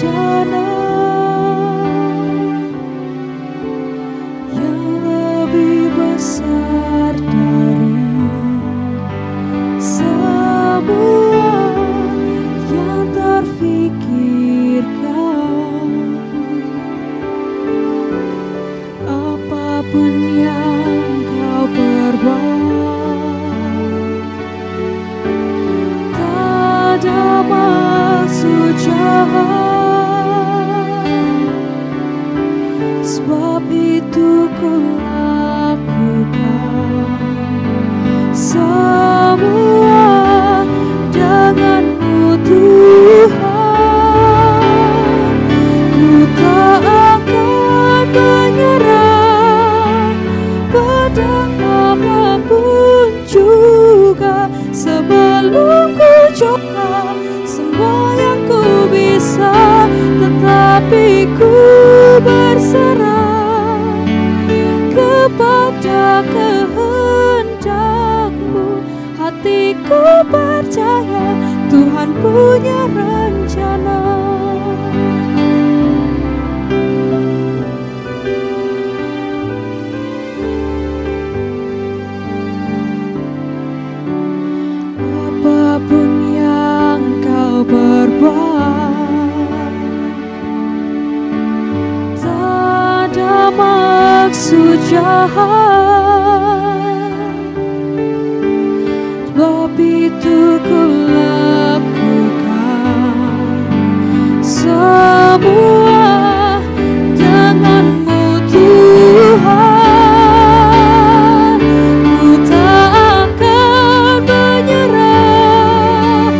rencana yang lebih besar dari semua yang terfikirkan. Apapun yang kau perbuat, tak ada maksud jahat, sebab itu ku lakukan semua denganmu Tuhan. Ku tak akan menyerah pada apapun juga, sebelum ku coba semua yang ku bisa, tetapi ku berserah kepada kehendak-Mu. Hatiku percaya Tuhan punya rencana. Apapun yang kau perbuat, tak ada maksud jahat, sebab itu ku lakukan semua denganmu Tuhan. Ku tak akan menyerah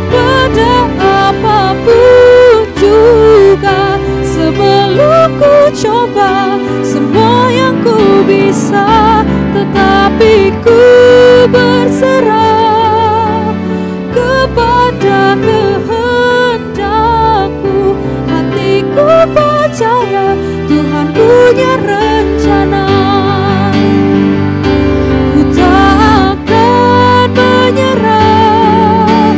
pada apapun juga, sebelum ku coba semua yang ku bisa, tetapi ku berserah kepada kehendak-Mu. Hatiku percaya Tuhan punya rencana. Ku tak akan menyerah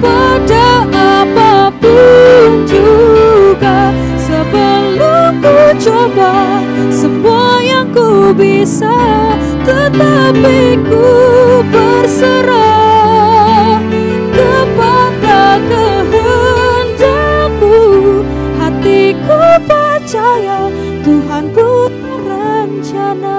pada apapun juga, sebelum ku coba semua yang ku bisa, tetapi ku berserah kepada kehendak-Mu. Hatiku percaya Tuhan punya rencana.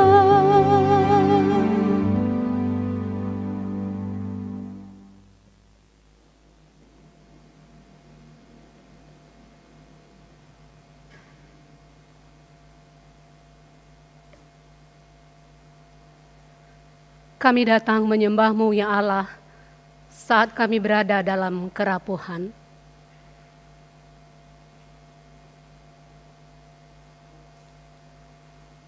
Kami datang menyembah-Mu ya Allah saat kami berada dalam kerapuhan.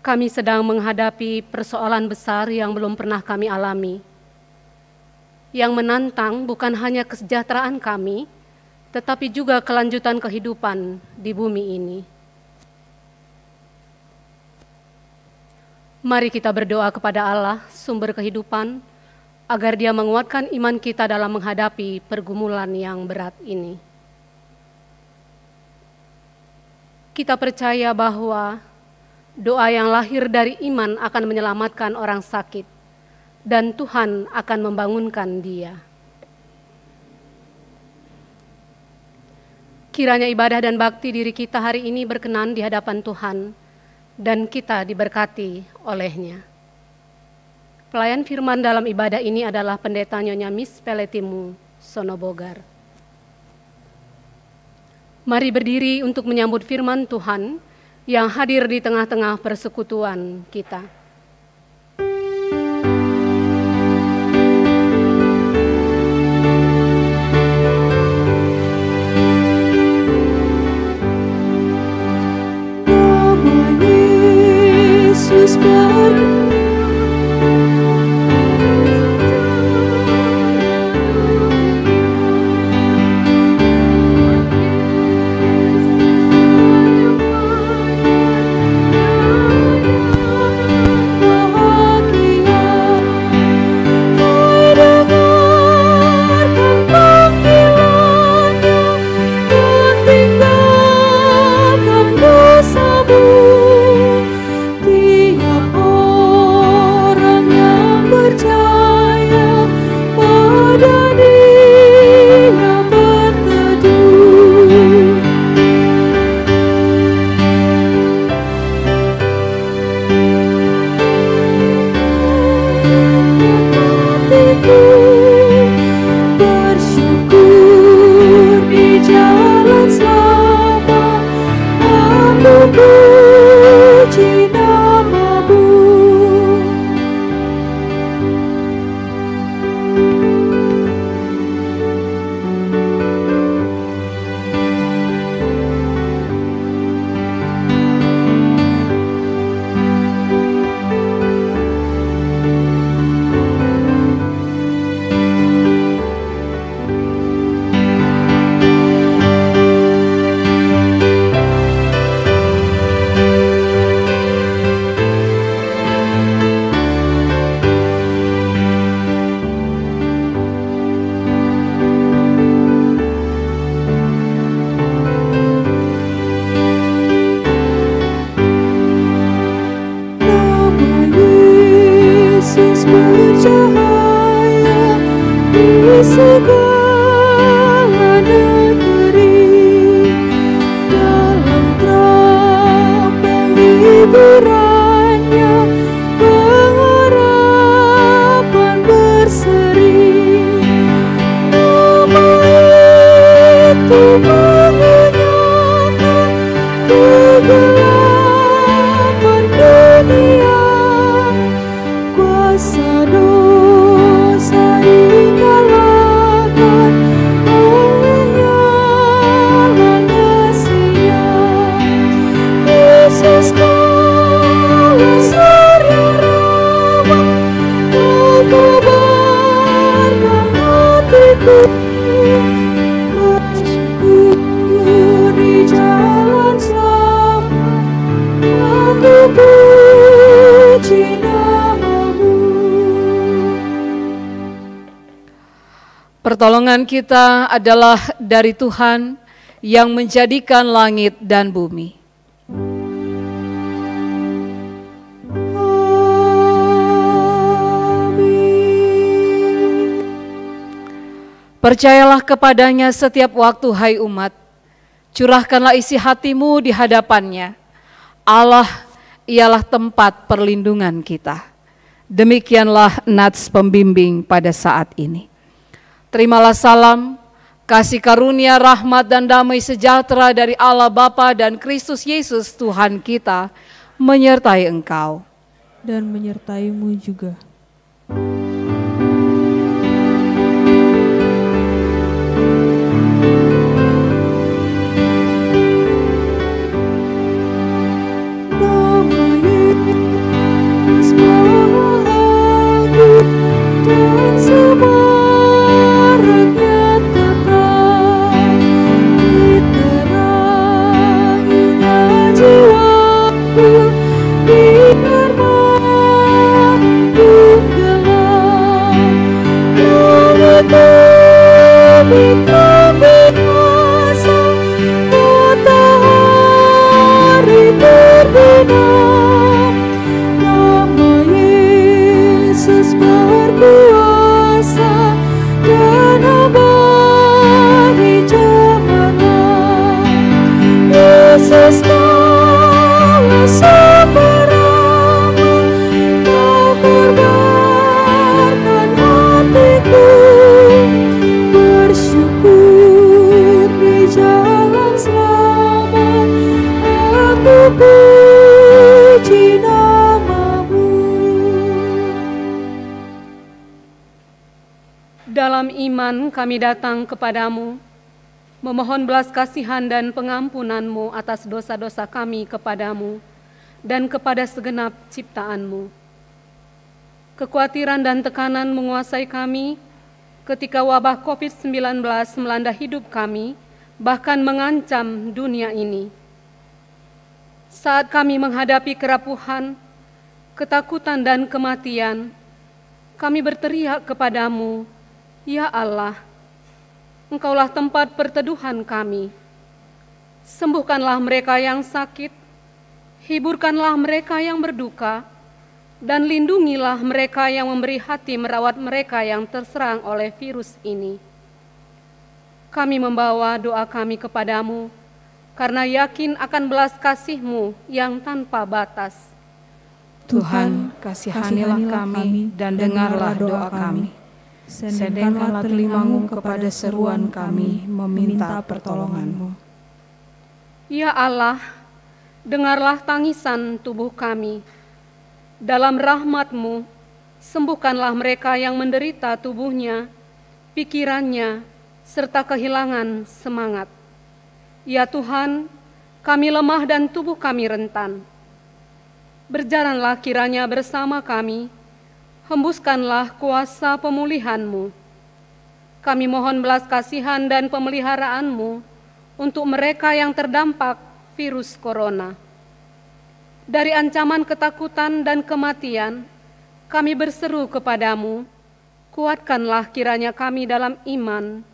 Kami sedang menghadapi persoalan besar yang belum pernah kami alami, yang menantang bukan hanya kesejahteraan kami, tetapi juga kelanjutan kehidupan di bumi ini. Mari kita berdoa kepada Allah, sumber kehidupan, agar Dia menguatkan iman kita dalam menghadapi pergumulan yang berat ini. Kita percaya bahwa doa yang lahir dari iman akan menyelamatkan orang sakit, dan Tuhan akan membangunkan dia. Kiranya ibadah dan bakti diri kita hari ini berkenan di hadapan Tuhan, dan kita diberkati olehnya. Pelayan firman dalam ibadah ini adalah Pendeta Nyonya Miss Peletimu Sonobogar. Mari berdiri untuk menyambut firman Tuhan yang hadir di tengah-tengah persekutuan kita. cahaya di segala negeri, dalam terang penghiburannya pengharapan berseri. Nama itu mengenyangkan kegelapan dunia, kuasa dosa dikalahkan olehnya kasih-Nya. Yesus Kau surya rahmat, Kau kabarkan hatiku, bersyukur di jalan selamat, aku puji nama-Mu. Pertolongan kita adalah dari Tuhan yang menjadikan langit dan bumi. Amin. Percayalah kepadanya setiap waktu, hai umat. Curahkanlah isi hatimu di hadapannya. Allah ialah tempat perlindungan kita. Demikianlah nats pembimbing pada saat ini. Terimalah salam, kasih karunia, rahmat dan damai sejahtera dari Allah Bapa dan Kristus Yesus Tuhan kita menyertai engkau. Dan menyertai-Mu juga. Nama Yesus Maha Agung dan semaraknya tetap diteranginya jiwaku, biar malam pun gelap. Langit bumi kan binasa, matahari terbenam. Nama Yesus berkuasa dan abadi cemerlang. Yesus Kaulah sumber rahmat, Kau kabarkan hatiku, bersyukur di jalan selamat, aku puji nama-Mu. Dalam iman kami datang kepadamu, memohon belas kasihan dan pengampunan-Mu atas dosa-dosa kami kepadamu dan kepada segenap ciptaan-Mu. Kekhawatiran dan tekanan menguasai kami ketika wabah COVID-19 melanda hidup kami, bahkan mengancam dunia ini. Saat kami menghadapi kerapuhan, ketakutan dan kematian, kami berteriak kepadamu, ya Allah, Engkaulah tempat perteduhan kami. Sembuhkanlah mereka yang sakit, hiburkanlah mereka yang berduka, dan lindungilah mereka yang memberi hati merawat mereka yang terserang oleh virus ini. Kami membawa doa kami kepadamu, karena yakin akan belas kasih-Mu yang tanpa batas. Tuhan, kasihanilah kami dan dengarlah doa kami. Sendengkanlah telinga-Mu kepada seruan kami meminta pertolongan-Mu. Ya Allah, dengarlah tangisan tubuh kami. Dalam rahmat-Mu, sembuhkanlah mereka yang menderita tubuhnya, pikirannya, serta kehilangan semangat. Ya Tuhan, kami lemah dan tubuh kami rentan. Berjalanlah kiranya bersama kami, hembuskanlah kuasa pemulihan-Mu. Kami mohon belas kasihan dan pemeliharaan-Mu untuk mereka yang terdampak virus corona. Dari ancaman ketakutan dan kematian, kami berseru kepadamu, kuatkanlah kiranya kami dalam iman,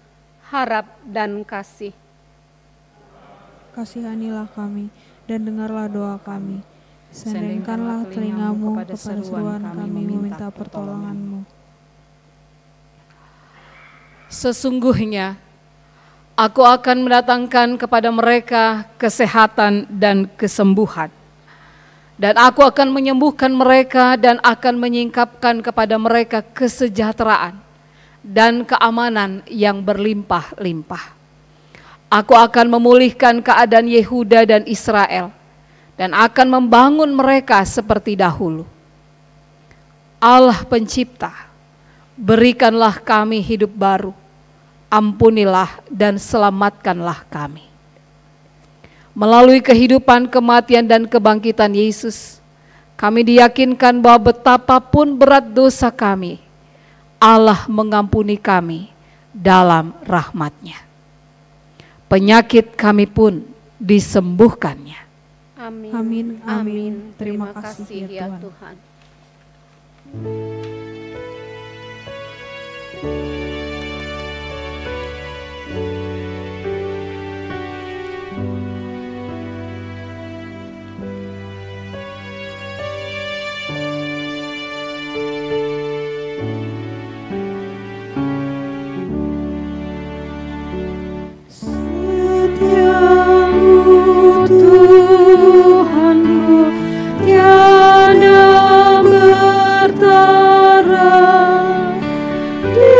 harap, dan kasih. Kasihanilah kami dan dengarlah doa kami. Sendengkanlah telinga-Mu kepada seruan kami meminta pertolongan-Mu. Sesungguhnya Aku akan mendatangkan kepada mereka kesehatan dan kesembuhan. Dan aku akan menyembuhkan mereka dan akan menyingkapkan kepada mereka kesejahteraan dan keamanan yang berlimpah-limpah. Aku akan memulihkan keadaan Yehuda dan Israel dan akan membangun mereka seperti dahulu. Allah Pencipta, berikanlah kami hidup baru. Ampunilah dan selamatkanlah kami. Melalui kehidupan, kematian, dan kebangkitan Yesus, kami diyakinkan bahwa betapapun berat dosa kami, Allah mengampuni kami dalam rahmat-Nya. Penyakit kami pun disembuhkannya. Amin. Amin. Amin. Terima kasih ya Tuhan. Setiamu Tuhanku, tiada bertara di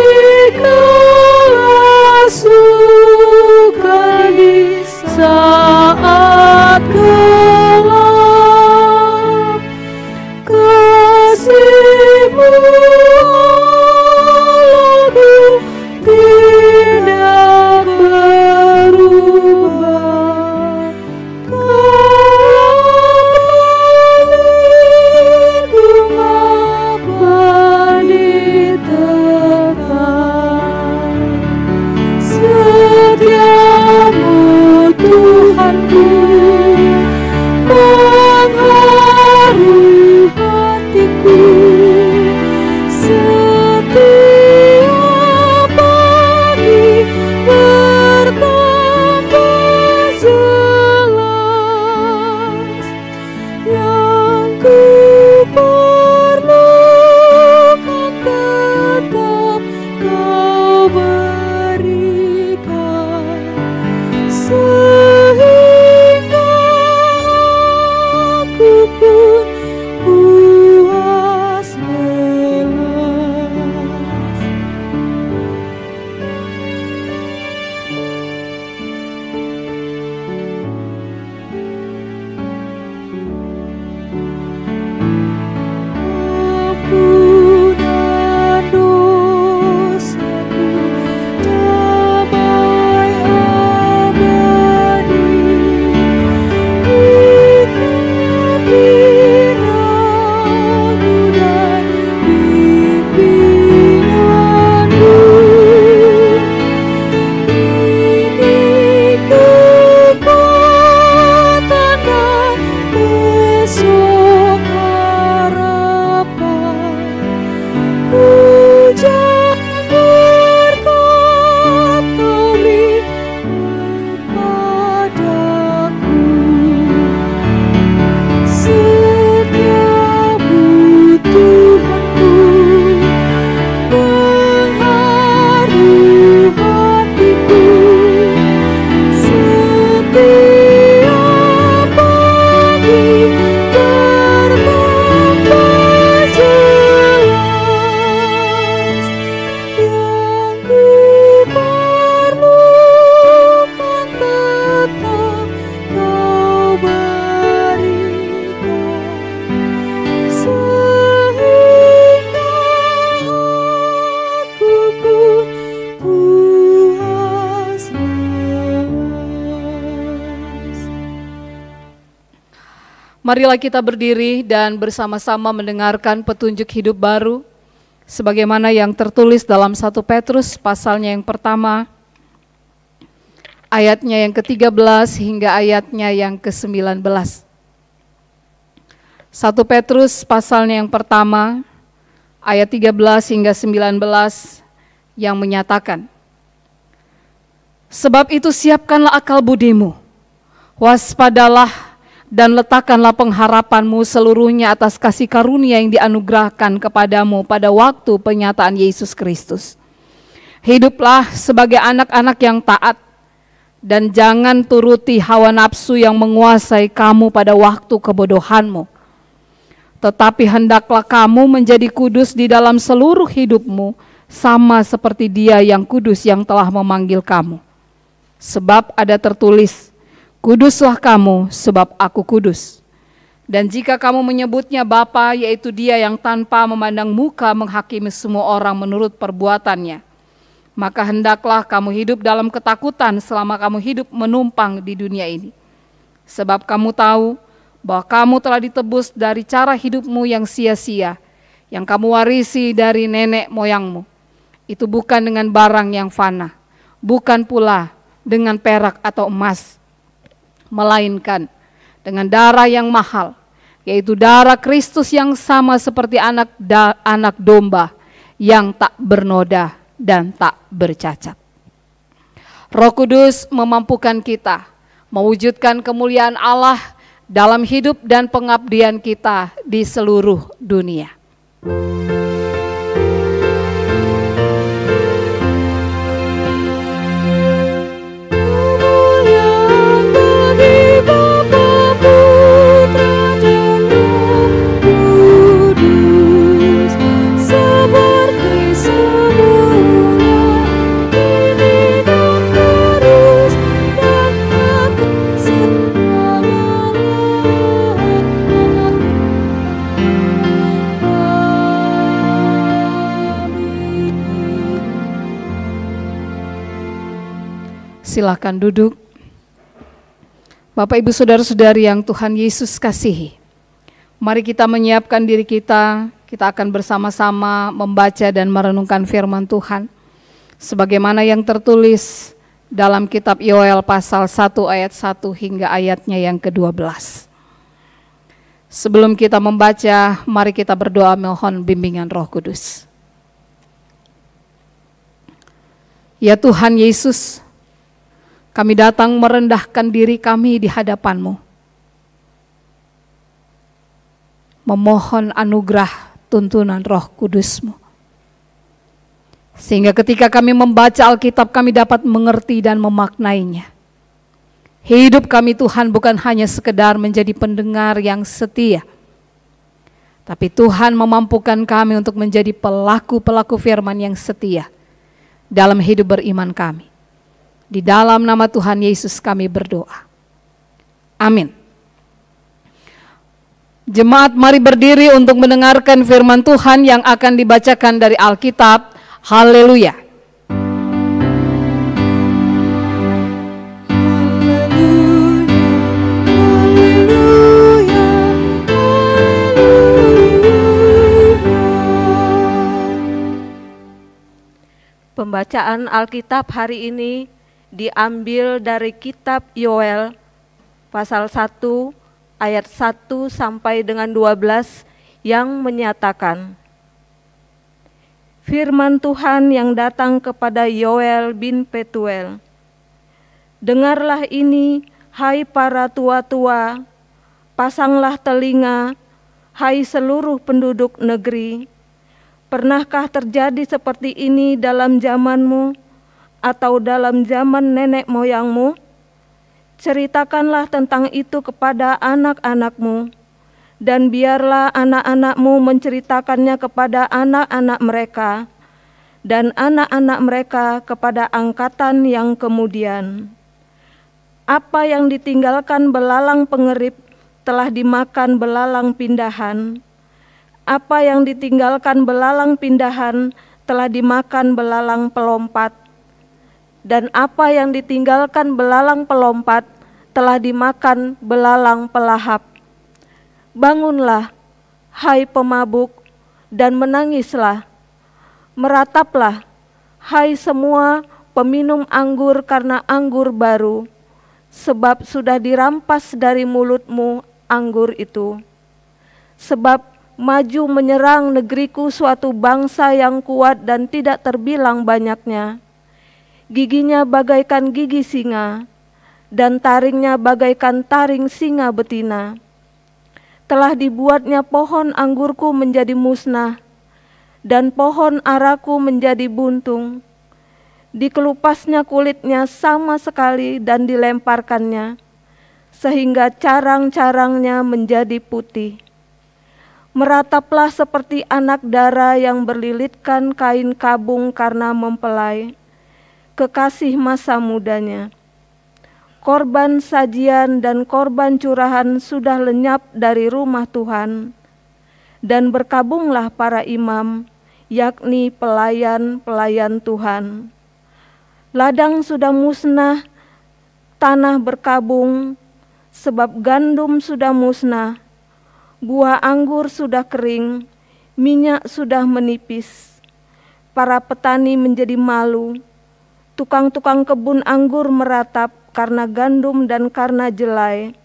kala suka di saat gelap. Kasih-Mu Allahku tidak berubah. Pelindung abadi tetap. Setiamu Tuhanku mengharu hatiku. Setiap pagi bertambah jelas. Yang ku perlukan tetap Kau berikan, sehingga aku pun puas lelas. Ampunan dosaku, damai abadi, ikat diramu dan pimpinanmu. Ini kekuatan dan besok harapan. Hujan berkat Kau beri padaku. Setiamu Tuhanku mengharu hatiku. Setiap pagi bertambah jelas. Yang ku perlukan tetap Kau berikan, sehingga aku pun puas lelas. Marilah kita berdiri dan bersama-sama mendengarkan petunjuk hidup baru sebagaimana yang tertulis dalam 1 Petrus pasalnya yang pertama, ayatnya yang ke-13 hingga ayatnya yang ke-19. 1 Petrus pasalnya yang pertama, ayat 13 hingga 19 yang menyatakan, sebab itu siapkanlah akal budimu, waspadalah dan letakkanlah pengharapanmu seluruhnya atas kasih karunia yang dianugerahkan kepadamu pada waktu penyataan Yesus Kristus. Hiduplah sebagai anak-anak yang taat, dan jangan turuti hawa nafsu yang menguasai kamu pada waktu kebodohanmu. Tetapi hendaklah kamu menjadi kudus di dalam seluruh hidupmu, sama seperti Dia yang kudus yang telah memanggil kamu. Sebab ada tertulis, kuduslah kamu sebab aku kudus. Dan jika kamu menyebutnya Bapa, yaitu Dia yang tanpa memandang muka menghakimi semua orang menurut perbuatannya, maka hendaklah kamu hidup dalam ketakutan selama kamu hidup menumpang di dunia ini. Sebab kamu tahu bahwa kamu telah ditebus dari cara hidupmu yang sia-sia, yang kamu warisi dari nenek moyangmu. Itu bukan dengan barang yang fana, bukan pula dengan perak atau emas, melainkan dengan darah yang mahal, yaitu darah Kristus yang sama seperti anak domba yang tak bernoda dan tak bercacat. Roh Kudus memampukan kita mewujudkan kemuliaan Allah dalam hidup dan pengabdian kita di seluruh dunia. Silakan duduk. Bapak, Ibu, Saudara-saudari yang Tuhan Yesus kasihi, mari kita menyiapkan diri kita. Kita akan bersama-sama membaca dan merenungkan firman Tuhan sebagaimana yang tertulis dalam kitab Yoel pasal 1 ayat 1 hingga ayatnya yang ke-12. Sebelum kita membaca, mari kita berdoa mohon bimbingan Roh Kudus. Ya Tuhan Yesus, kami datang merendahkan diri kami di hadapan-Mu, memohon anugerah tuntunan Roh Kudus-Mu, sehingga ketika kami membaca Alkitab kami dapat mengerti dan memaknainya. Hidup kami Tuhan bukan hanya sekedar menjadi pendengar yang setia, tapi Tuhan memampukan kami untuk menjadi pelaku-pelaku firman yang setia dalam hidup beriman kami. Di dalam nama Tuhan Yesus kami berdoa. Amin. Jemaat, mari berdiri untuk mendengarkan firman Tuhan yang akan dibacakan dari Alkitab. Haleluya. Pembacaan Alkitab hari ini diambil dari kitab Yoel pasal 1 ayat 1 sampai dengan 12 yang menyatakan, firman Tuhan yang datang kepada Yoel bin Petuel. Dengarlah ini, hai para tua-tua, pasanglah telinga, hai seluruh penduduk negeri. Pernahkah terjadi seperti ini dalam zamanmu atau dalam zaman nenek moyangmu? Ceritakanlah tentang itu kepada anak-anakmu, dan biarlah anak-anakmu menceritakannya kepada anak-anak mereka, dan anak-anak mereka kepada angkatan yang kemudian. Apa yang ditinggalkan belalang pengerip telah dimakan belalang pindahan. Apa yang ditinggalkan belalang pindahan telah dimakan belalang pelompat. Dan apa yang ditinggalkan belalang pelompat telah dimakan belalang pelahap. Bangunlah, hai pemabuk, dan menangislah. Merataplah, hai semua peminum anggur karena anggur baru, sebab sudah dirampas dari mulutmu anggur itu. Sebab maju menyerang negeriku suatu bangsa yang kuat dan tidak terbilang banyaknya. Giginya bagaikan gigi singa, dan taringnya bagaikan taring singa betina. Telah dibuatnya pohon anggurku menjadi musnah, dan pohon araku menjadi buntung. Dikelupasnya kulitnya sama sekali dan dilemparkannya, sehingga carang-carangnya menjadi putih. Merataplah seperti anak dara yang berlilitkan kain kabung karena mempelai, kekasih masa mudanya. Korban sajian dan korban curahan sudah lenyap dari rumah Tuhan, dan berkabunglah para imam, yakni pelayan-pelayan Tuhan. Ladang sudah musnah, tanah berkabung, sebab gandum sudah musnah, buah anggur sudah kering, minyak sudah menipis. Para petani menjadi malu, tukang-tukang kebun anggur meratap karena gandum dan karena jelai,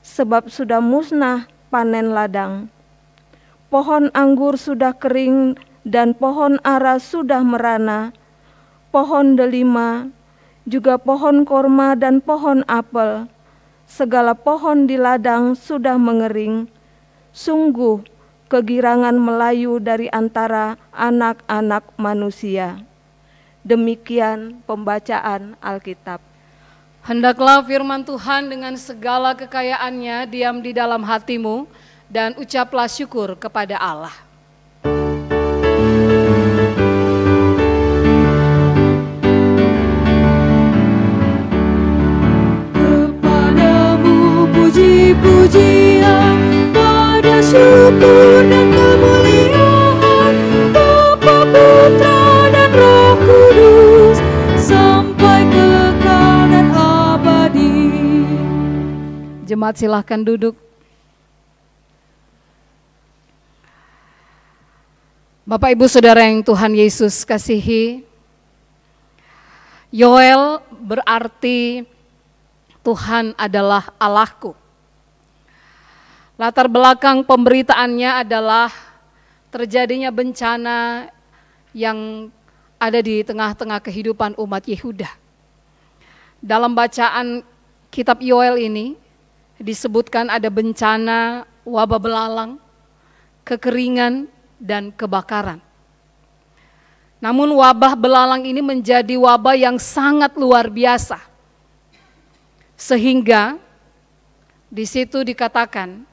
sebab sudah musnah panen ladang. Pohon anggur sudah kering dan pohon ara sudah merana, pohon delima, juga pohon korma dan pohon apel, segala pohon di ladang sudah mengering. Sungguh kegirangan melayu dari antara anak-anak manusia. Demikian pembacaan Alkitab. Hendaklah firman Tuhan dengan segala kekayaannya diam di dalam hatimu, dan ucaplah syukur kepada Allah. Puji-pujian, pada syukur dan kemuliaan Bapa, Putra dan Roh Kudus, sampai kekal dan abadi. Jemaat silahkan duduk. Bapak Ibu Saudara yang Tuhan Yesus kasihi, Yoel berarti Tuhan adalah Allahku. Latar belakang pemberitaannya adalah terjadinya bencana yang ada di tengah-tengah kehidupan umat Yehuda. Dalam bacaan kitab Yoel ini disebutkan ada bencana, wabah belalang, kekeringan, dan kebakaran. Namun wabah belalang ini menjadi wabah yang sangat luar biasa. Sehingga di situ dikatakan,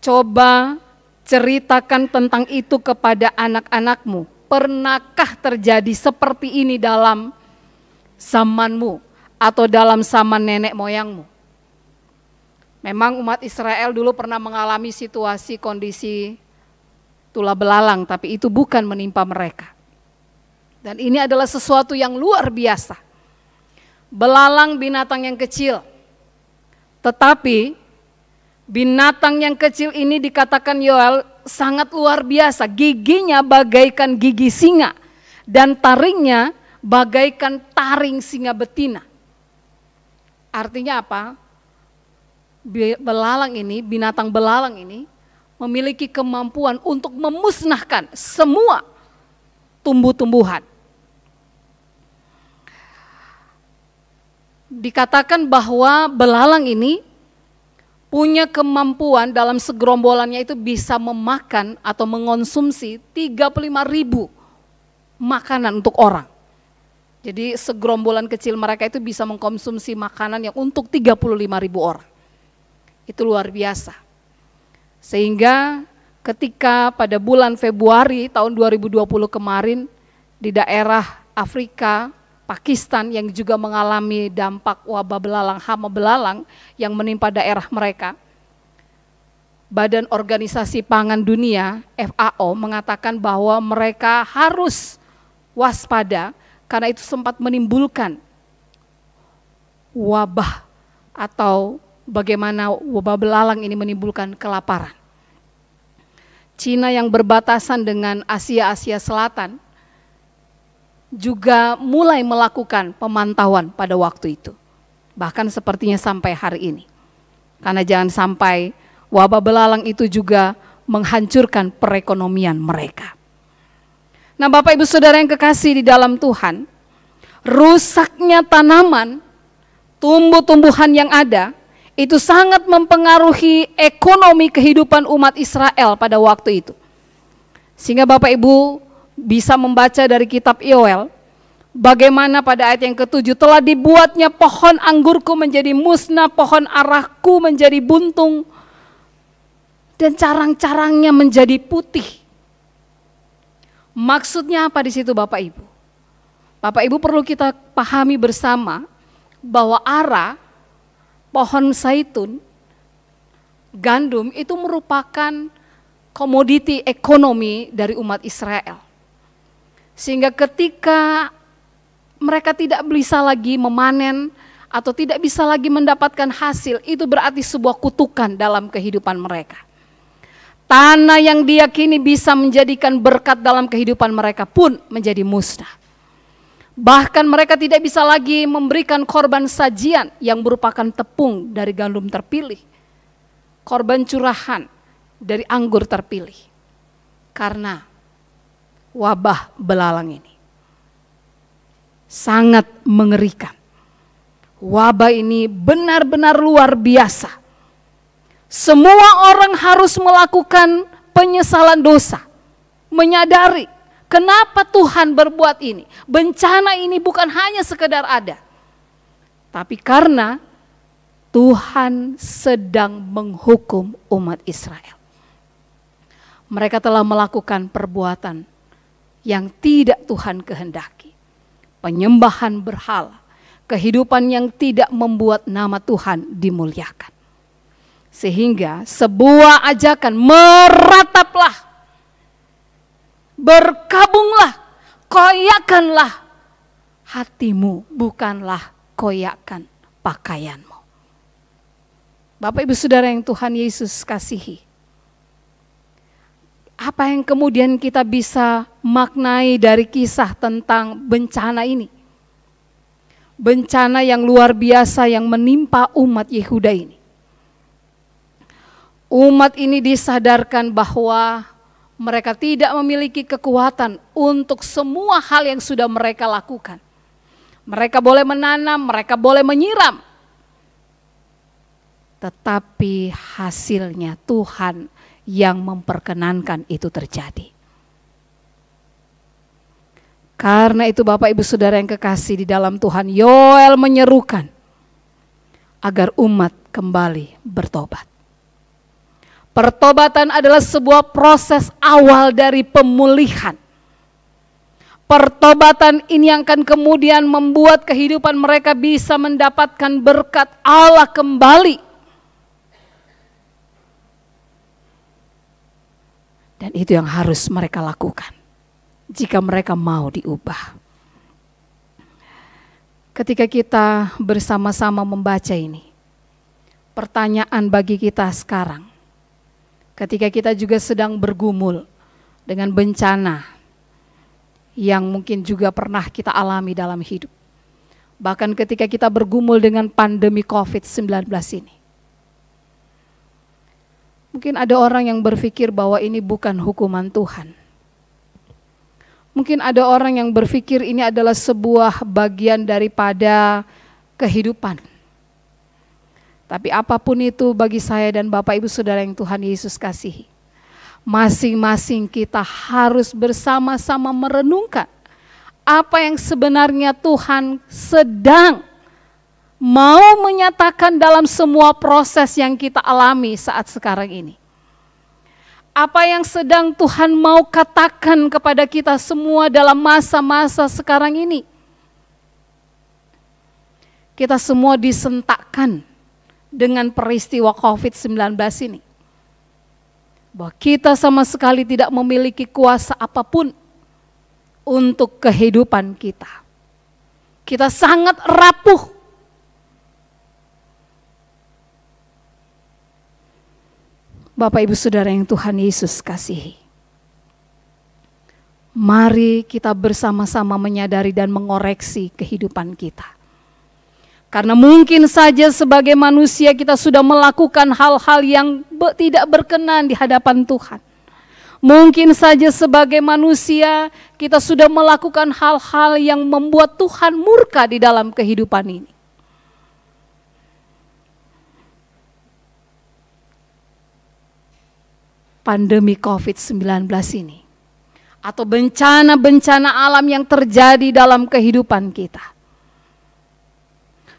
coba ceritakan tentang itu kepada anak-anakmu. Pernahkah terjadi seperti ini dalam zamanmu atau dalam zaman nenek moyangmu? Memang umat Israel dulu pernah mengalami situasi kondisi tulah belalang, tapi itu bukan menimpa mereka. Dan ini adalah sesuatu yang luar biasa. Belalang binatang yang kecil, tetapi binatang yang kecil ini dikatakan Yoel sangat luar biasa. Giginya bagaikan gigi singa dan taringnya bagaikan taring singa betina. Artinya apa? Belalang ini, binatang belalang ini memiliki kemampuan untuk memusnahkan semua tumbuh-tumbuhan. Dikatakan bahwa belalang ini punya kemampuan dalam segerombolannya itu bisa memakan atau mengonsumsi 35.000 makanan untuk orang. Jadi segerombolan kecil mereka itu bisa mengkonsumsi makanan yang untuk 35.000 orang. Itu luar biasa. Sehingga ketika pada bulan Februari tahun 2020 kemarin di daerah Afrika, Pakistan yang juga mengalami dampak wabah belalang, hama belalang yang menimpa daerah mereka. Badan Organisasi Pangan Dunia, FAO, mengatakan bahwa mereka harus waspada karena itu sempat menimbulkan wabah atau bagaimana wabah belalang ini menimbulkan kelaparan. Cina yang berbatasan dengan Asia Selatan juga mulai melakukan pemantauan pada waktu itu. Bahkan sepertinya sampai hari ini. Karena jangan sampai wabah belalang itu juga menghancurkan perekonomian mereka. Nah, Bapak Ibu Saudara yang kekasih di dalam Tuhan, rusaknya tanaman, tumbuh-tumbuhan yang ada, itu sangat mempengaruhi ekonomi kehidupan umat Israel pada waktu itu. Sehingga Bapak Ibu bisa membaca dari kitab Yoel Bagaimana pada ayat yang ke-7, telah dibuatnya pohon anggurku menjadi musnah, pohon arahku menjadi buntung, dan carang-carangnya menjadi putih. Maksudnya apa di situ Bapak Ibu? Bapak Ibu perlu kita pahami bersama bahwa ara, pohon zaitun, gandum itu merupakan komoditi ekonomi dari umat Israel. Sehingga ketika mereka tidak bisa lagi memanen atau tidak bisa lagi mendapatkan hasil, itu berarti sebuah kutukan dalam kehidupan mereka. Tanah yang diyakini bisa menjadikan berkat dalam kehidupan mereka pun menjadi musnah. Bahkan mereka tidak bisa lagi memberikan korban sajian yang merupakan tepung dari gandum terpilih, korban curahan dari anggur terpilih, karena wabah belalang ini sangat mengerikan. Wabah ini benar-benar luar biasa. Semua orang harus melakukan penyesalan dosa, menyadari kenapa Tuhan berbuat ini. Bencana ini bukan hanya sekedar ada, tapi karena Tuhan sedang menghukum umat Israel. Mereka telah melakukan perbuatan yang tidak Tuhan kehendaki. Penyembahan berhala, kehidupan yang tidak membuat nama Tuhan dimuliakan. Sehingga sebuah ajakan, merataplah, berkabunglah, koyakkanlah hatimu, bukanlah koyakkan pakaianmu. Bapak Ibu Saudara yang Tuhan Yesus kasihi, apa yang kemudian kita bisa maknai dari kisah tentang bencana ini? Bencana yang luar biasa yang menimpa umat Yehuda ini. Umat ini disadarkan bahwa mereka tidak memiliki kekuatan untuk semua hal yang sudah mereka lakukan. Mereka boleh menanam, mereka boleh menyiram. Tetapi hasilnya Tuhan yang memperkenankan itu terjadi. Karena itu Bapak Ibu Saudara yang kekasih di dalam Tuhan, Yoel menyerukan agar umat kembali bertobat. Pertobatan adalah sebuah proses awal dari pemulihan. Pertobatan ini akan kemudian membuat kehidupan mereka bisa mendapatkan berkat Allah kembali. Dan itu yang harus mereka lakukan jika mereka mau diubah. Ketika kita bersama-sama membaca ini, pertanyaan bagi kita sekarang, ketika kita juga sedang bergumul dengan bencana yang mungkin juga pernah kita alami dalam hidup, bahkan ketika kita bergumul dengan pandemi COVID-19 ini, mungkin ada orang yang berpikir bahwa ini bukan hukuman Tuhan. Mungkin ada orang yang berpikir ini adalah sebuah bagian daripada kehidupan. Tapi apapun itu bagi saya dan Bapak Ibu Saudara yang Tuhan Yesus kasihi, masing-masing kita harus bersama-sama merenungkan apa yang sebenarnya Tuhan sedang mau menyatakan dalam semua proses yang kita alami saat sekarang ini. Apa yang sedang Tuhan mau katakan kepada kita semua dalam masa-masa sekarang ini. Kita semua disentakkan dengan peristiwa COVID-19 ini. Bahwa kita sama sekali tidak memiliki kuasa apapun untuk kehidupan kita. Kita sangat rapuh. Bapak Ibu Saudara yang Tuhan Yesus kasihi, mari kita bersama-sama menyadari dan mengoreksi kehidupan kita. Karena mungkin saja sebagai manusia kita sudah melakukan hal-hal yang tidak berkenan di hadapan Tuhan. Mungkin saja sebagai manusia kita sudah melakukan hal-hal yang membuat Tuhan murka di dalam kehidupan ini. Pandemi COVID-19 ini atau bencana-bencana alam yang terjadi dalam kehidupan kita,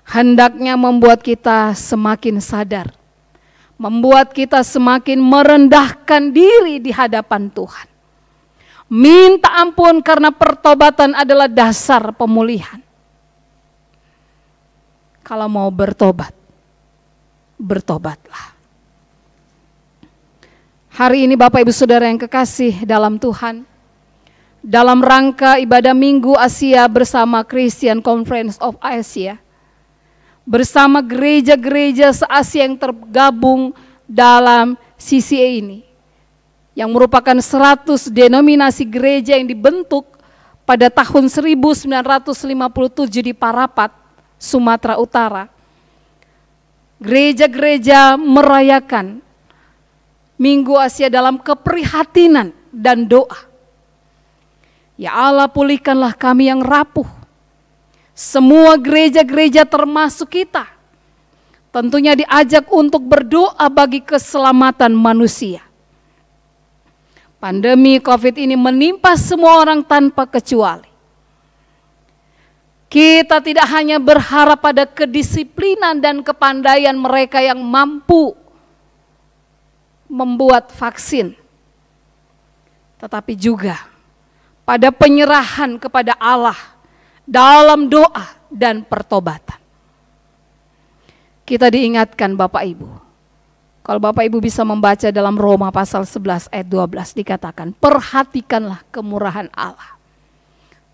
hendaknya membuat kita semakin sadar, membuat kita semakin merendahkan diri di hadapan Tuhan. Minta ampun karena pertobatan adalah dasar pemulihan. Kalau mau bertobat, bertobatlah. Hari ini Bapak Ibu Saudara yang kekasih dalam Tuhan, dalam rangka ibadah Minggu Asia bersama Christian Conference of Asia, bersama gereja-gereja se-Asia yang tergabung dalam CCA ini, yang merupakan 100 denominasi gereja yang dibentuk pada tahun 1957 di Parapat, Sumatera Utara. Gereja-gereja merayakan Minggu Asia dalam keprihatinan dan doa. Ya Allah, pulihkanlah kami yang rapuh. Semua gereja-gereja termasuk kita tentunya diajak untuk berdoa bagi keselamatan manusia. Pandemi COVID ini menimpa semua orang tanpa kecuali. Kita tidak hanya berharap pada kedisiplinan dan kepandaian mereka yang mampu membuat vaksin, tetapi juga pada penyerahan kepada Allah dalam doa dan pertobatan. Kita diingatkan Bapak Ibu, kalau Bapak Ibu bisa membaca dalam Roma pasal 11 ayat 12 dikatakan, perhatikanlah kemurahan Allah,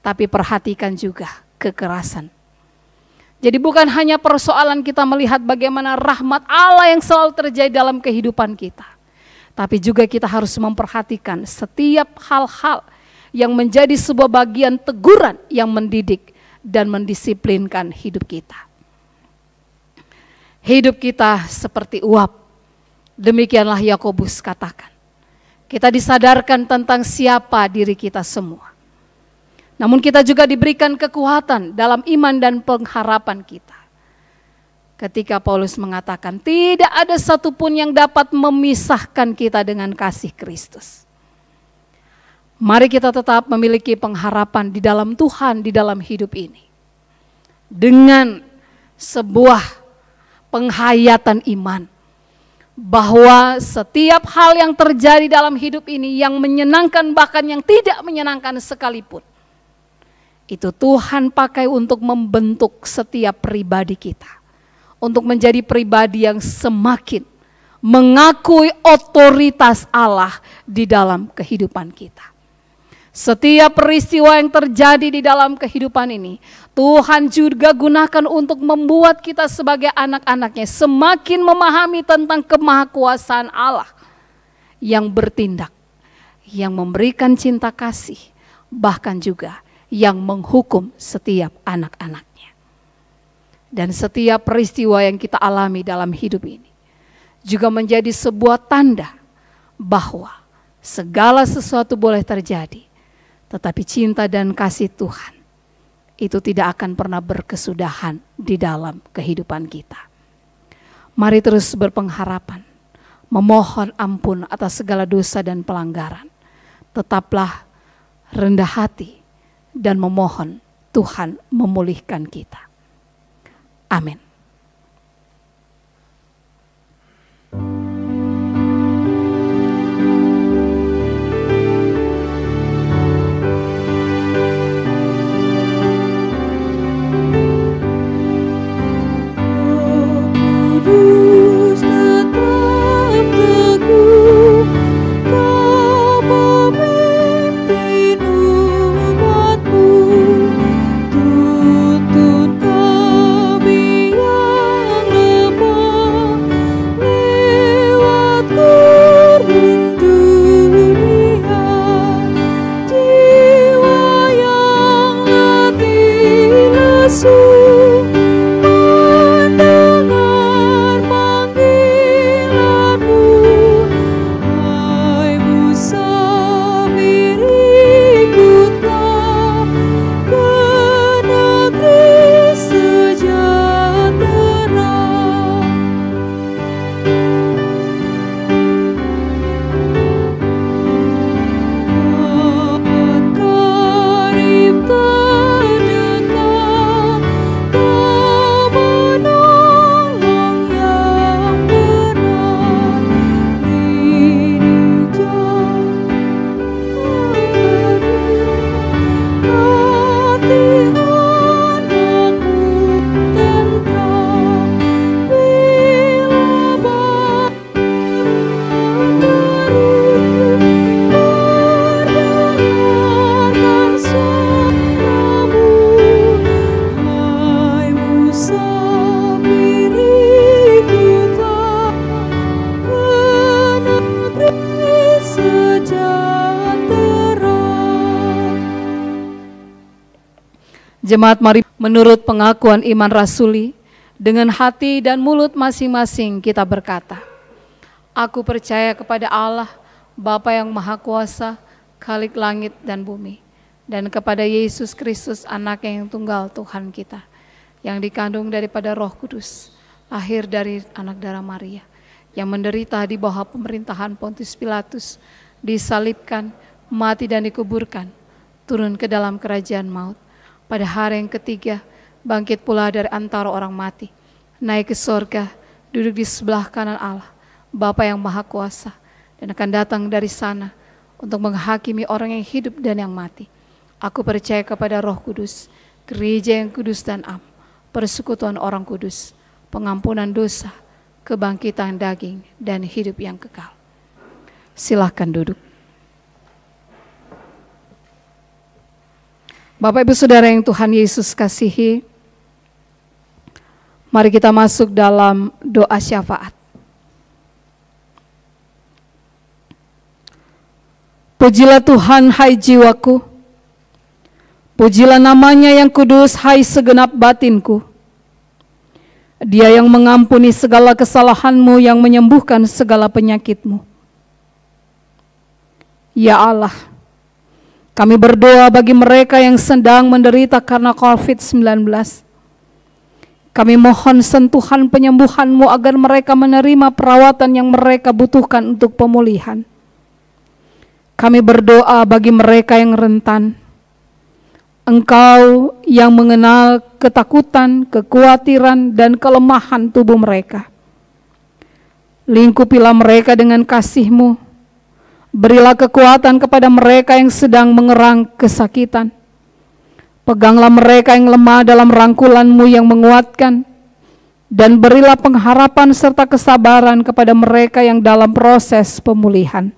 tapi perhatikan juga kekerasan. Jadi bukan hanya persoalan kita melihat bagaimana rahmat Allah yang selalu terjadi dalam kehidupan kita, tapi juga kita harus memperhatikan setiap hal-hal yang menjadi sebuah bagian teguran yang mendidik dan mendisiplinkan hidup kita. Hidup kita seperti uap, demikianlah Yakobus katakan. Kita disadarkan tentang siapa diri kita semua. Namun kita juga diberikan kekuatan dalam iman dan pengharapan kita. Ketika Paulus mengatakan tidak ada satupun yang dapat memisahkan kita dengan kasih Kristus. Mari kita tetap memiliki pengharapan di dalam Tuhan, di dalam hidup ini. Dengan sebuah penghayatan iman. Bahwa setiap hal yang terjadi dalam hidup ini yang menyenangkan bahkan yang tidak menyenangkan sekalipun. Itu Tuhan pakai untuk membentuk setiap pribadi kita. Untuk menjadi pribadi yang semakin mengakui otoritas Allah di dalam kehidupan kita. Setiap peristiwa yang terjadi di dalam kehidupan ini, Tuhan juga gunakan untuk membuat kita sebagai anak-anaknya semakin memahami tentang kemahakuasaan Allah yang bertindak, yang memberikan cinta kasih, bahkan juga yang menghukum setiap anak-anaknya. Dan setiap peristiwa yang kita alami dalam hidup ini juga menjadi sebuah tanda bahwa segala sesuatu boleh terjadi, tetapi cinta dan kasih Tuhan itu tidak akan pernah berkesudahan di dalam kehidupan kita. Mari terus berpengharapan, memohon ampun atas segala dosa dan pelanggaran. Tetaplah rendah hati dan memohon Tuhan memulihkan kita. Amin. Tuntun kami Jemaat mari menurut pengakuan iman rasuli, dengan hati dan mulut masing-masing kita berkata, aku percaya kepada Allah, Bapa yang Maha Kuasa, Khalik langit dan bumi, dan kepada Yesus Kristus, Anak-Nya yang tunggal Tuhan kita, yang dikandung daripada Roh Kudus, lahir dari anak darah Maria, yang menderita di bawah pemerintahan Pontius Pilatus, disalibkan, mati dan dikuburkan, turun ke dalam kerajaan maut. Pada hari yang ketiga, bangkit pula dari antara orang mati, naik ke sorga, duduk di sebelah kanan Allah, Bapa yang Maha Kuasa, dan akan datang dari sana untuk menghakimi orang yang hidup dan yang mati. Aku percaya kepada Roh Kudus, gereja yang kudus dan am, persekutuan orang kudus, pengampunan dosa, kebangkitan daging, dan hidup yang kekal. Silahkan duduk. Bapak Ibu Saudara yang Tuhan Yesus kasihi, mari kita masuk dalam doa syafaat. Pujilah Tuhan, hai jiwaku, pujilah namanya yang kudus, hai segenap batinku. Dia yang mengampuni segala kesalahanmu, yang menyembuhkan segala penyakitmu. Ya Allah, kami berdoa bagi mereka yang sedang menderita karena COVID-19. Kami mohon sentuhan penyembuhan-Mu agar mereka menerima perawatan yang mereka butuhkan untuk pemulihan. Kami berdoa bagi mereka yang rentan. Engkau yang mengenal ketakutan, kekhawatiran, dan kelemahan tubuh mereka. Lingkupilah mereka dengan kasih-Mu. Berilah kekuatan kepada mereka yang sedang mengerang kesakitan. Peganglah mereka yang lemah dalam rangkulan-Mu yang menguatkan. Dan berilah pengharapan serta kesabaran kepada mereka yang dalam proses pemulihan.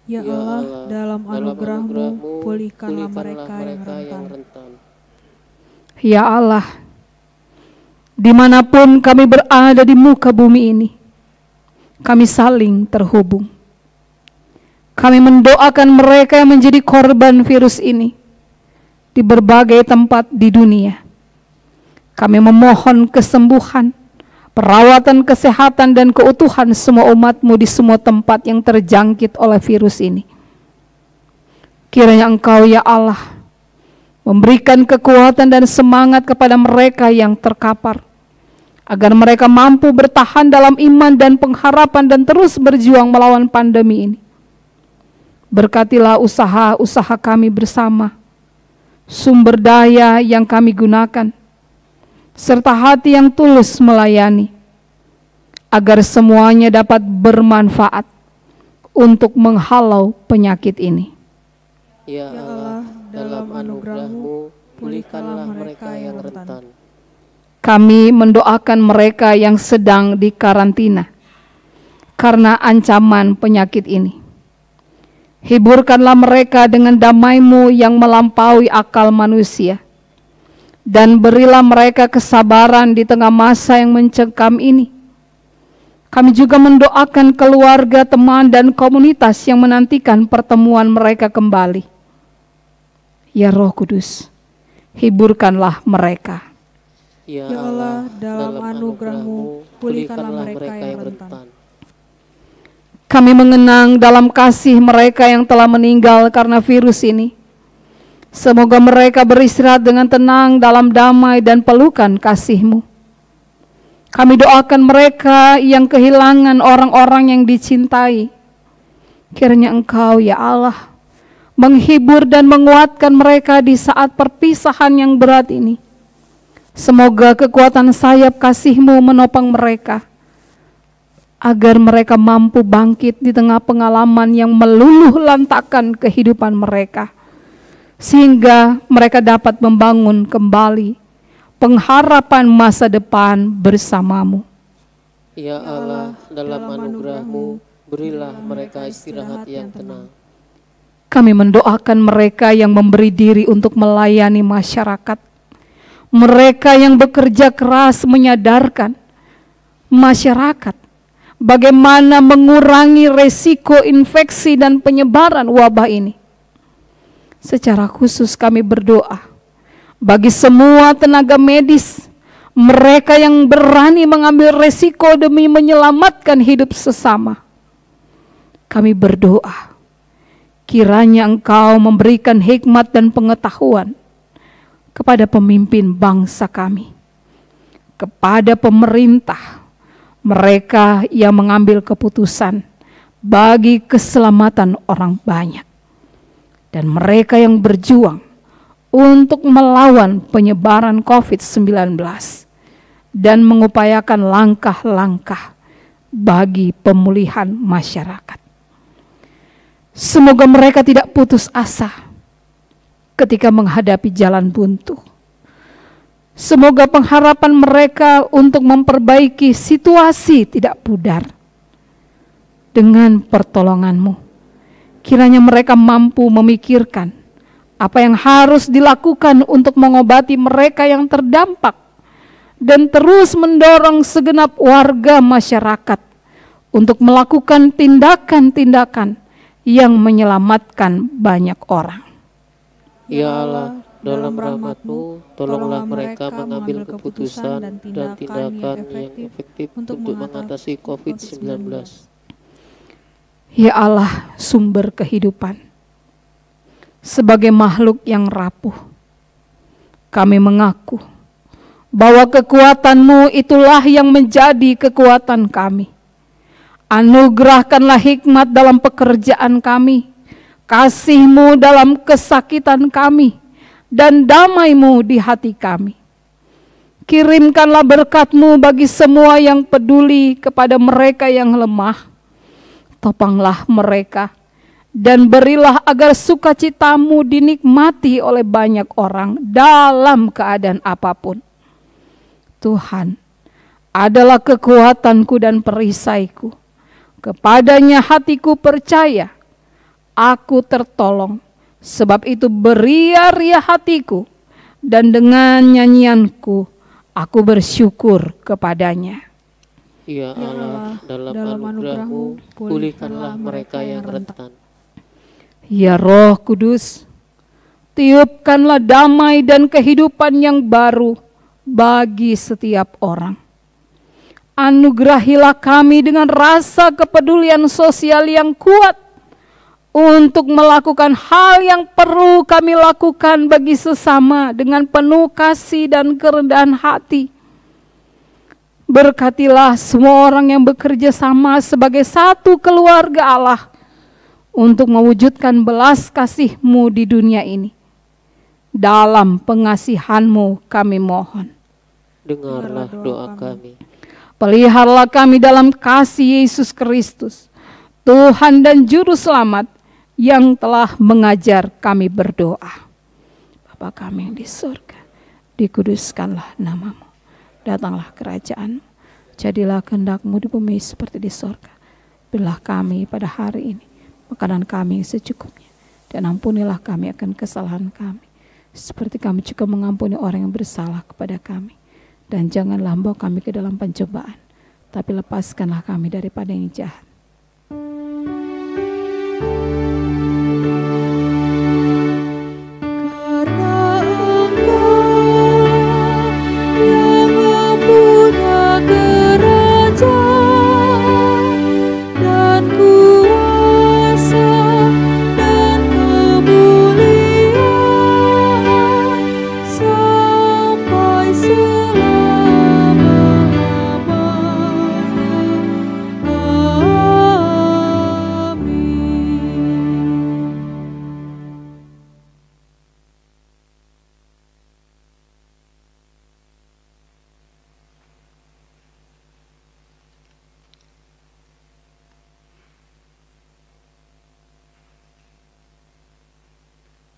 Ya Allah, dalam anugerah-Mu, pulihkanlah mereka yang rentan. Ya Allah, dimanapun kami berada di muka bumi ini, kami saling terhubung. Kami mendoakan mereka yang menjadi korban virus ini di berbagai tempat di dunia. Kami memohon kesembuhan, perawatan kesehatan dan keutuhan semua umat-Mu di semua tempat yang terjangkit oleh virus ini. Kiranya Engkau ya Allah memberikan kekuatan dan semangat kepada mereka yang terkapar, agar mereka mampu bertahan dalam iman dan pengharapan dan terus berjuang melawan pandemi ini. Berkatilah usaha-usaha kami bersama, sumber daya yang kami gunakan, serta hati yang tulus melayani, agar semuanya dapat bermanfaat untuk menghalau penyakit ini. Ya Allah, dalam anugerah-Mu, pulihkanlah mereka yang rentan. Kami mendoakan mereka yang sedang dikarantina karena ancaman penyakit ini. Hiburkanlah mereka dengan damai-Mu yang melampaui akal manusia. Dan berilah mereka kesabaran di tengah masa yang mencekam ini. Kami juga mendoakan keluarga, teman, dan komunitas yang menantikan pertemuan mereka kembali. Ya Roh Kudus, hiburkanlah mereka. Ya Allah, dalam anugerah-Mu, pulihkanlah mereka yang rentan. Kami mengenang dalam kasih mereka yang telah meninggal karena virus ini. Semoga mereka beristirahat dengan tenang dalam damai dan pelukan kasih-Mu. Kami doakan mereka yang kehilangan orang-orang yang dicintai. Kiranya Engkau ya Allah menghibur dan menguatkan mereka di saat perpisahan yang berat ini. Semoga kekuatan sayap kasih-Mu menopang mereka, agar mereka mampu bangkit di tengah pengalaman yang meluluh lantakkan kehidupan mereka, sehingga mereka dapat membangun kembali pengharapan masa depan bersama-Mu. Ya Allah, dalam anugerah-Mu, berilah mereka istirahat yang tenang. Kami mendoakan mereka yang memberi diri untuk melayani masyarakat, mereka yang bekerja keras menyadarkan masyarakat bagaimana mengurangi resiko infeksi dan penyebaran wabah ini. Secara khusus kami berdoa bagi semua tenaga medis, mereka yang berani mengambil resiko demi menyelamatkan hidup sesama. Kami berdoa, kiranya Engkau memberikan hikmat dan pengetahuan kepada pemimpin bangsa kami, kepada pemerintah, mereka yang mengambil keputusan bagi keselamatan orang banyak, dan mereka yang berjuang untuk melawan penyebaran COVID-19 dan mengupayakan langkah-langkah bagi pemulihan masyarakat. Semoga mereka tidak putus asa ketika menghadapi jalan buntu. Semoga pengharapan mereka untuk memperbaiki situasi tidak pudar. Dengan pertolongan-Mu, kiranya mereka mampu memikirkan apa yang harus dilakukan untuk mengobati mereka yang terdampak dan terus mendorong segenap warga masyarakat untuk melakukan tindakan-tindakan yang menyelamatkan banyak orang. Ya Allah, dalam rahmat-Mu, tolonglah mereka mengambil keputusan dan tindakan yang efektif untuk mengatasi COVID-19. Ya Allah, sumber kehidupan, sebagai makhluk yang rapuh, kami mengaku bahwa kekuatan-Mu itulah yang menjadi kekuatan kami. Anugerahkanlah hikmat dalam pekerjaan kami, kasih-Mu dalam kesakitan kami, dan damai-Mu di hati kami. Kirimkanlah berkat-Mu bagi semua yang peduli kepada mereka yang lemah. Topanglah mereka dan berilah agar sukacita-Mu dinikmati oleh banyak orang dalam keadaan apapun. Tuhan adalah kekuatanku dan perisaiku. Kepadanya hatiku percaya. Aku tertolong. Sebab itu beria-ria hatiku, dan dengan nyanyianku aku bersyukur kepadanya. Ya Allah, dalam anugerah-Mu, pulihkanlah mereka yang rentan. Ya Roh Kudus, tiupkanlah damai dan kehidupan yang baru bagi setiap orang. Anugerahilah kami dengan rasa kepedulian sosial yang kuat untuk melakukan hal yang perlu kami lakukan bagi sesama dengan penuh kasih dan kerendahan hati. Berkatilah semua orang yang bekerja sama sebagai satu keluarga Allah untuk mewujudkan belas kasih-Mu di dunia ini. Dalam pengasihan-Mu kami mohon. Dengarlah doa kami. Peliharalah kami dalam kasih Yesus Kristus, Tuhan dan Juru Selamat yang telah mengajar kami berdoa. Bapa kami yang di surga, dikuduskanlah nama-Mu. Datanglah kerajaan-Mu, jadilah kehendak-Mu di bumi seperti di surga. Berilah kami pada hari ini makanan kami yang secukupnya, dan ampunilah kami akan kesalahan kami, seperti kami juga mengampuni orang yang bersalah kepada kami. Dan janganlah membawa kami ke dalam pencobaan, tapi lepaskanlah kami daripada yang jahat.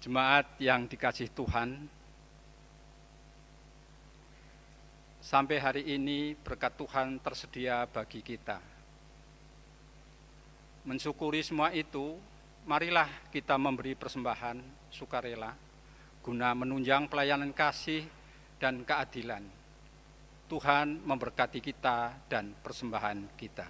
Jemaat yang dikasihi Tuhan, sampai hari ini berkat Tuhan tersedia bagi kita. Mensyukuri semua itu, marilah kita memberi persembahan sukarela guna menunjang pelayanan kasih dan keadilan. Tuhan memberkati kita dan persembahan kita.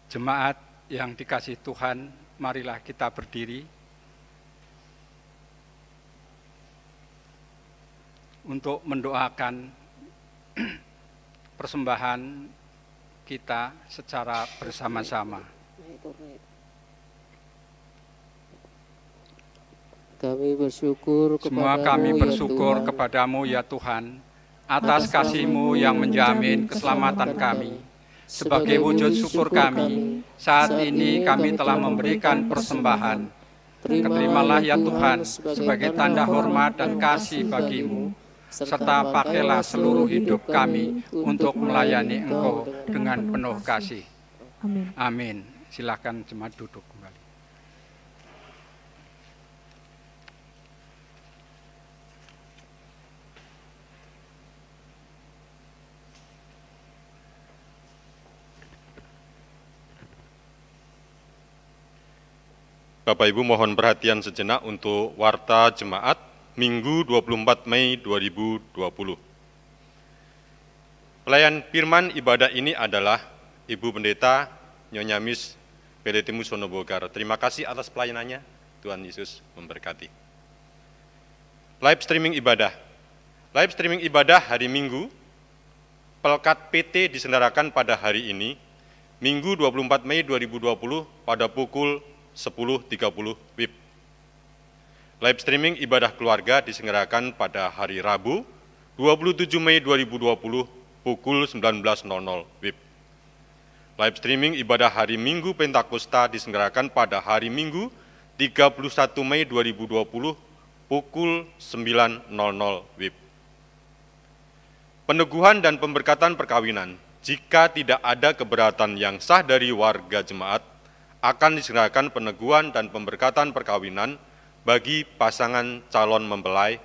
Jemaat yang dikasihi Tuhan, marilah kita berdiri untuk mendoakan persembahan kita secara bersama-sama. Kami bersyukur Semua kepadamu, kami ya bersyukur Tuhan, kepadamu ya Tuhan, atas kasih-Mu yang menjamin keselamatan kami. Sebagai wujud syukur kami, saat ini kami telah memberikan persembahan. Terimalah ya Tuhan sebagai tanda hormat dan kasih bagi-Mu, serta pakailah seluruh hidup kami untuk melayani Engkau dengan penuh kasih. Amin. Amin. Silakan jemaat duduk kembali. Bapak Ibu mohon perhatian sejenak untuk warta jemaat Minggu 24 Mei 2020. Pelayan firman ibadah ini adalah Ibu Pendeta Nyonya Miss Peletimus Sonobogar. Terima kasih atas pelayanannya, Tuhan Yesus memberkati. Live streaming ibadah. Live streaming ibadah hari Minggu, Pelkat PT diselenggarakan pada hari ini, Minggu 24 Mei 2020 pada pukul 10.30 WIB. Live streaming ibadah keluarga diselenggarakan pada hari Rabu, 27 Mei 2020 pukul 19.00 WIB. Live streaming ibadah hari Minggu Pentakosta diselenggarakan pada hari Minggu, 31 Mei 2020 pukul 9.00 WIB. Peneguhan dan pemberkatan perkawinan, jika tidak ada keberatan yang sah dari warga jemaat, akan diselenggarakan peneguhan dan pemberkatan perkawinan bagi pasangan calon mempelai.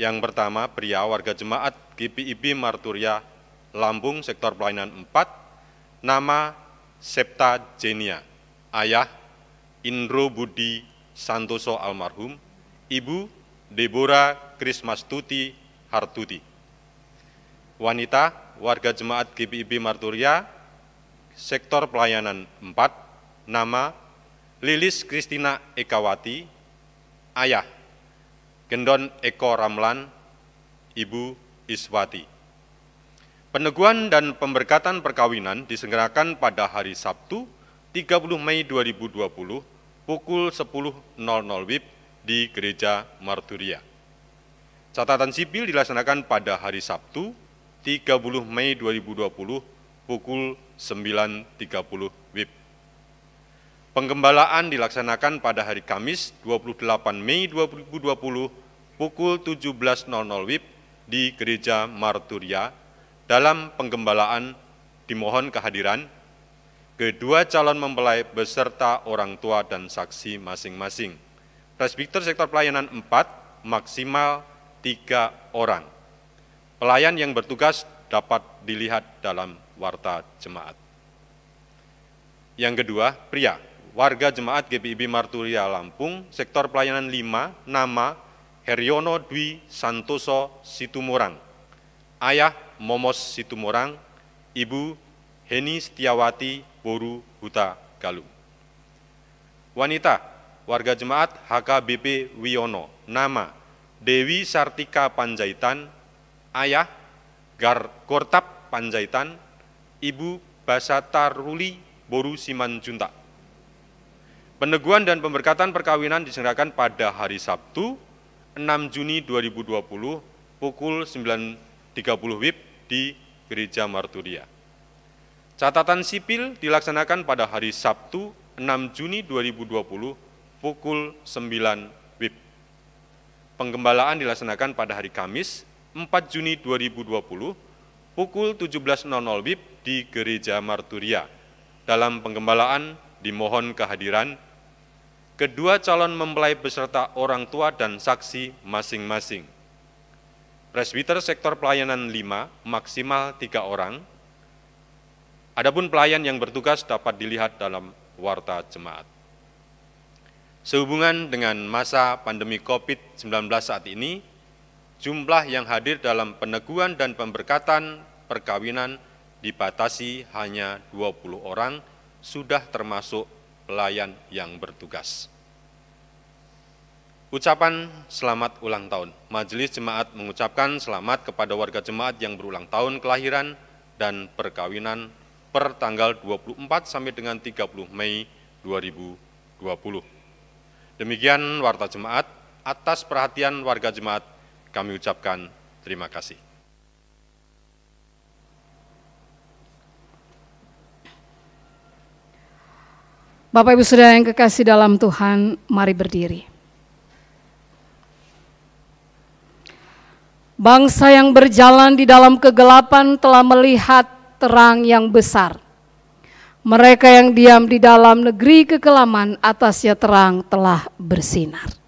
Yang pertama, pria warga jemaat GPIB Marturia Lampung, sektor pelayanan 4, nama Septa Jenia, ayah Indro Budi Santoso almarhum, ibu Deborah Krismastuti Hartuti. Wanita warga jemaat GPIB Marturia, sektor pelayanan 4, nama Lilis Kristina Ekawati, ayah Gendon Eko Ramlan, ibu Iswati. Peneguhan dan pemberkatan perkawinan diselenggarakan pada hari Sabtu, 30 Mei 2020, pukul 10.00 WIB di Gereja Marturia. Catatan sipil dilaksanakan pada hari Sabtu, 30 Mei 2020, pukul 9.30 WIB. Penggembalaan dilaksanakan pada hari Kamis 28 Mei 2020 pukul 17.00 WIB di Gereja Marturia. Dalam penggembalaan dimohon kehadiran kedua calon mempelai beserta orang tua dan saksi masing-masing. Presbiter sektor pelayanan 4 maksimal 3 orang. Pelayan yang bertugas dapat dilihat dalam warta jemaat. Yang kedua, pria warga jemaat GPIB Marturia Lampung, sektor pelayanan 5, nama Heryono Dwi Santoso Situmorang, ayah Momos Situmorang, ibu Heni Setiawati Boru Huta Galung. Wanita warga jemaat HKBP Wiono, nama Dewi Sartika Panjaitan, ayah Gortap Panjaitan, ibu Basata Ruli Boru Simanjuntak. Peneguhan dan pemberkatan perkawinan diselenggarakan pada hari Sabtu, 6 Juni 2020, pukul 9.30 WIB di Gereja Marturia. Catatan sipil dilaksanakan pada hari Sabtu, 6 Juni 2020, pukul 9 WIB. Penggembalaan dilaksanakan pada hari Kamis, 4 Juni 2020, pukul 17.00 WIB di Gereja Marturia. Dalam penggembalaan dimohon kehadiran kedua calon mempelai beserta orang tua dan saksi masing-masing. Presbiter sektor pelayanan 5 maksimal 3 orang. Adapun pelayan yang bertugas dapat dilihat dalam warta jemaat. Sehubungan dengan masa pandemi COVID-19 saat ini, jumlah yang hadir dalam peneguhan dan pemberkatan perkawinan dibatasi hanya 20 orang sudah termasuk pelayan yang bertugas. Ucapan selamat ulang tahun. Majelis Jemaat mengucapkan selamat kepada warga jemaat yang berulang tahun kelahiran dan perkawinan per tanggal 24 sampai dengan 30 Mei 2020. Demikian warta jemaat, atas perhatian warga jemaat kami ucapkan terima kasih. Bapak Ibu Saudara yang kekasih dalam Tuhan, mari berdiri. Bangsa yang berjalan di dalam kegelapan telah melihat terang yang besar. Mereka yang diam di dalam negeri kekelaman, atasnya terang telah bersinar.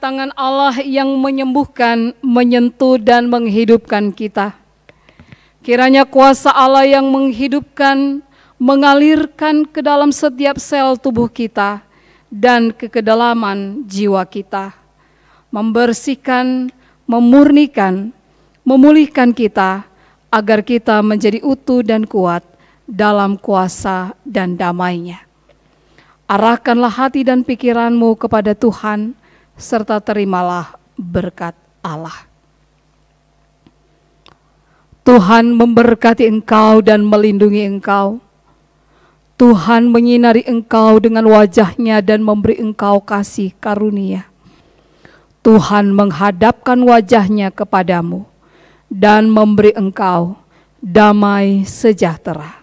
Tangan Allah yang menyembuhkan, menyentuh dan menghidupkan kita. Kiranya kuasa Allah yang menghidupkan, mengalirkan ke dalam setiap sel tubuh kita dan ke kedalaman jiwa kita. Membersihkan, memurnikan, memulihkan kita agar kita menjadi utuh dan kuat dalam kuasa dan damai-Nya. Arahkanlah hati dan pikiranmu kepada Tuhan, serta terimalah berkat Allah. Tuhan memberkati engkau dan melindungi engkau. Tuhan menyinari engkau dengan wajah-Nya dan memberi engkau kasih karunia. Tuhan menghadapkan wajah-Nya kepadamu dan memberi engkau damai sejahtera.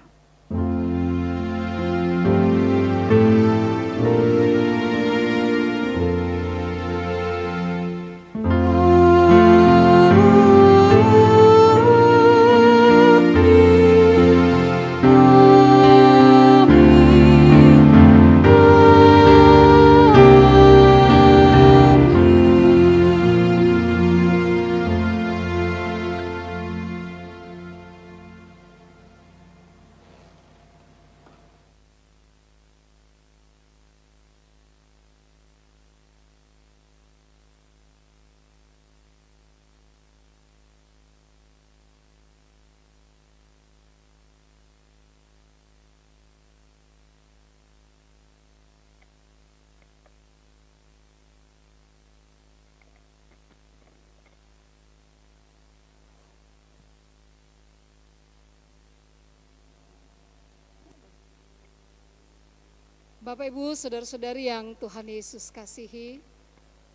Bapak Ibu, saudara-saudari yang Tuhan Yesus kasihi,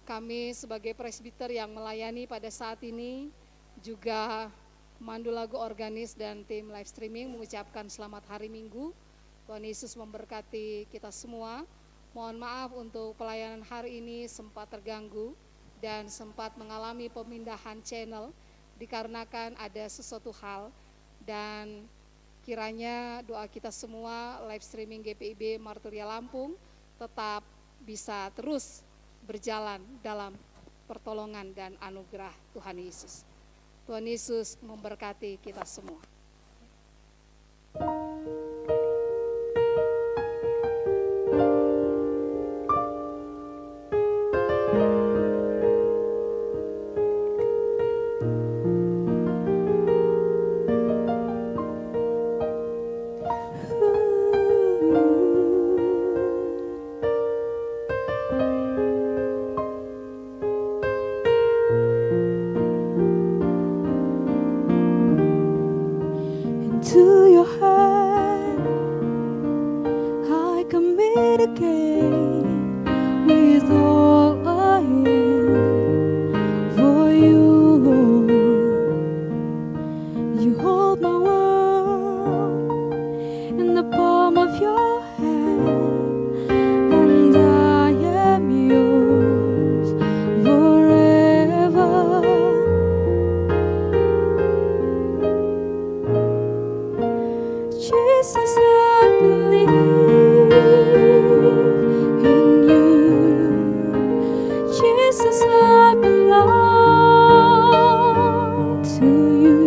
kami sebagai presbiter yang melayani pada saat ini, juga mandu lagu organis dan tim live streaming mengucapkan selamat hari Minggu. Tuhan Yesus memberkati kita semua. Mohon maaf untuk pelayanan hari ini sempat terganggu dan sempat mengalami pemindahan channel dikarenakan ada sesuatu hal, dan kiranya doa kita semua live streaming GPIB Marturia Lampung tetap bisa terus berjalan dalam pertolongan dan anugerah Tuhan Yesus. Tuhan Yesus memberkati kita semua. To your hand I commit again with all I am for you, Lord. You hold my world in the palm of your hand, and I am yours forever. Jesus, I believe in you. Jesus, I belong to you.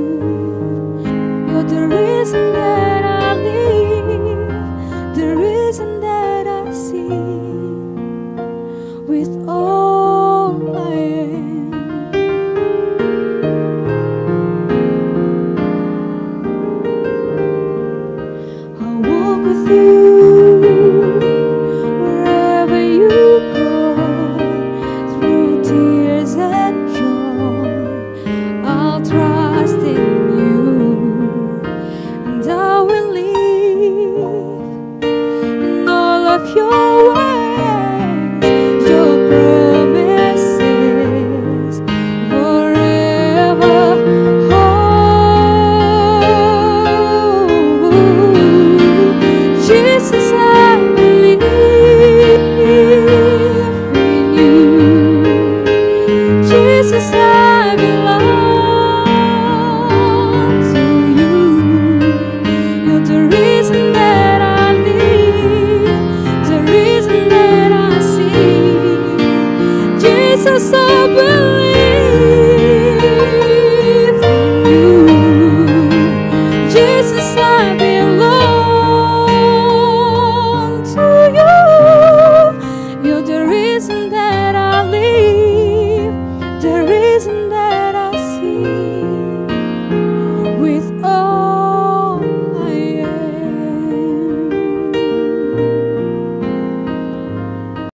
You're the reason that I live, the reason that I see with all I am. With you, wherever you go, through tears and joy, I'll trust in you, and I will live in all of your ways, your promises forever. Jesus, I believe in you. Jesus, I belong to you. You're the reason that I live, the reason that I see. Jesus, I believe.